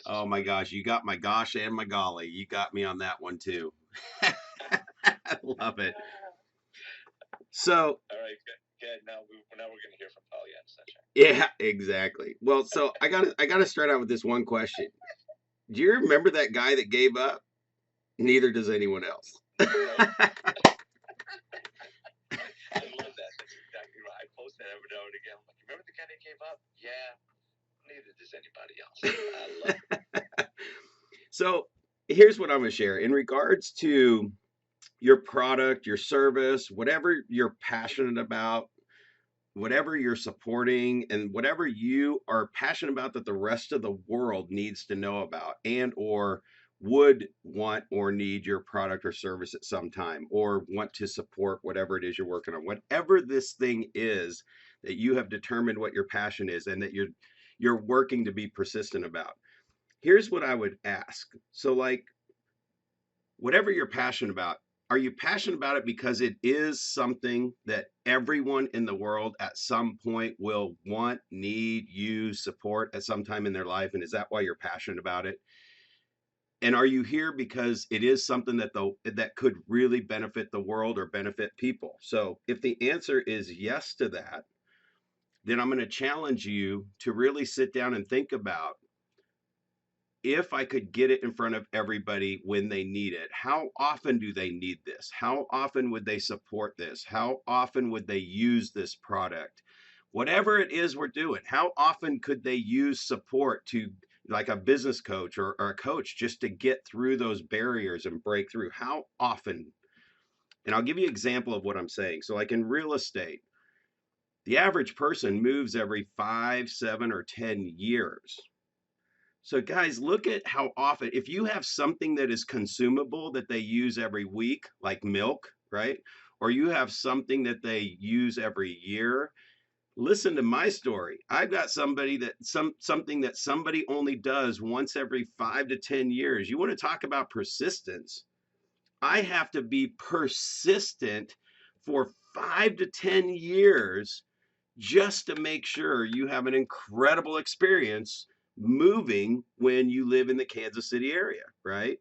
Oh my gosh, you got my gosh and my golly. You got me on that one too. I love it. So, All right, good, good. Now we're gonna hear from Pollyanna Sunshine. yeah, exactly. Well, so I gotta start out with this one question. Do you remember that guy that gave up? Neither does anyone else. Nope. I love that. That's exactly right. I post that every now and again. I'm like, remember the guy that gave up? Yeah. Neither does anybody else. I love it. So here's what I'm gonna share in regards to your product, your service, whatever you're passionate about, whatever you're supporting, and whatever you are passionate about that the rest of the world needs to know about and or would want or need your product or service at some time or want to support whatever it is you're working on. Whatever this thing is that you have determined what your passion is and that you're working to be persistent about. Here's what I would ask. So like whatever you're passionate about, are you passionate about it because it is something that everyone in the world at some point will want, need, use, support at some time in their life? And is that why you're passionate about it? And are you here because it is something that could really benefit the world or benefit people? So if the answer is yes to that, then I'm going to challenge you to really sit down and think about if I could get it in front of everybody when they need it, how often do they need this? How often would they support this? How often would they use this product? Whatever it is we're doing, how often could they use support to, like a business coach or a coach, just to get through those barriers and break through? How often? And I'll give you an example of what I'm saying. So, like in real estate, the average person moves every 5, 7, or 10 years. So, guys, look at how often, if you have something that is consumable that they use every week, like milk, right? Or you have something that they use every year. Listen to my story. I've got something that somebody only does once every 5 to 10 years. You want to talk about persistence? I have to be persistent for 5 to 10 years just to make sure you have an incredible experience moving when you live in the Kansas City area, right?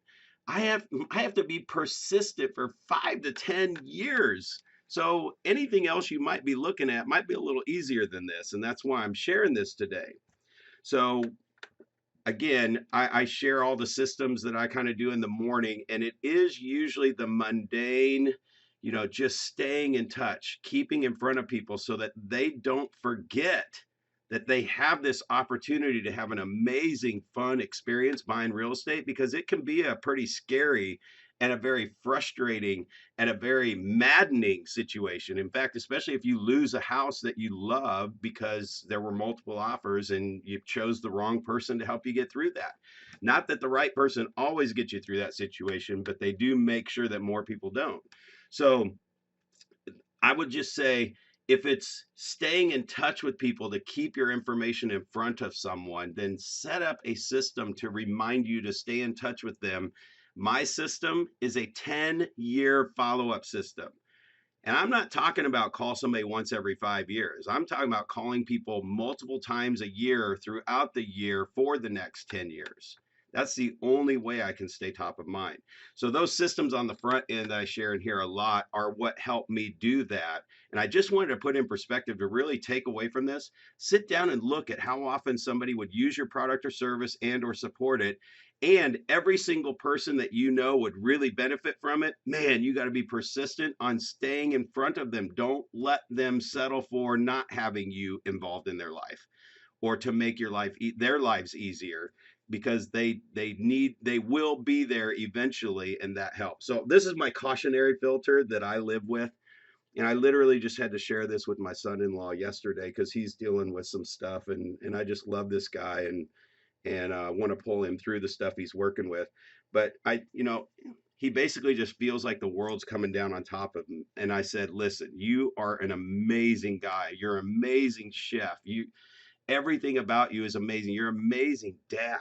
I have to be persistent for 5 to 10 years. So anything else you might be looking at might be a little easier than this, and that's why I'm sharing this today. So again, I share all the systems that I kind of do in the morning, and it is usually the mundane, just staying in touch, keeping in front of people so that they don't forget that they have this opportunity to have an amazing, fun experience buying real estate because it can be a pretty scary and a very frustrating and a very maddening situation. In fact, especially if you lose a house that you love because there were multiple offers and you chose the wrong person to help you get through that. Not that the right person always gets you through that situation, but they do make sure that more people don't. So I would just say if it's staying in touch with people to keep your information in front of someone, then set up a system to remind you to stay in touch with them. My system is a 10-year follow up system. And I'm not talking about call somebody once every 5 years. I'm talking about calling people multiple times a year throughout the year for the next 10 years. That's the only way I can stay top of mind. So those systems on the front end that I share in here a lot are what help me do that. And I just wanted to put in perspective to really take away from this. Sit down and look at how often somebody would use your product or service and or support it, and every single person that you know would really benefit from it. Man, you got to be persistent on staying in front of them. Don't let them settle for not having you involved in their life or to make their lives easier, because they will be there eventually, and that helps. So this is my cautionary filter that I live with. And I literally just had to share this with my son-in-law yesterday because he's dealing with some stuff, and I just love this guy, and want to pull him through the stuff he's working with. But he basically just feels like the world's coming down on top of him. And I said, listen, you are an amazing guy. You're an amazing chef. Everything about you is amazing. You're an amazing dad.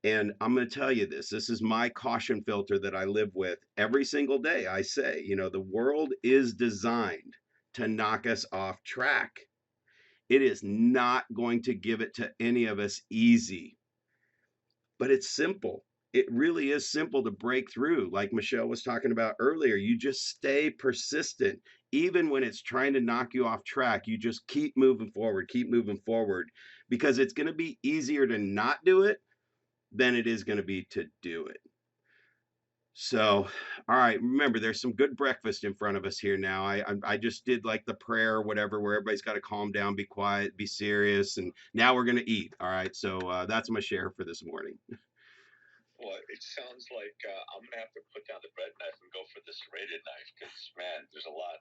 And I'm going to tell you this. This is my caution filter that I live with every single day. I say, the world is designed to knock us off track. It is not going to give it to any of us easy. but it's simple. It really is simple to break through. Like Michelle was talking about earlier, you just stay persistent. Even when it's trying to knock you off track, you just keep moving forward, because it's going to be easier to not do it than it is going to be to do it. So, all right, remember, there's some good breakfast in front of us here now. I just did like the prayer or whatever, where everybody's got to calm down, be quiet, be serious, and now we're gonna eat. All right, so that's my share for this morning. Well, it sounds like I'm gonna have to put down the bread knife and go for the serrated knife because man, there's a lot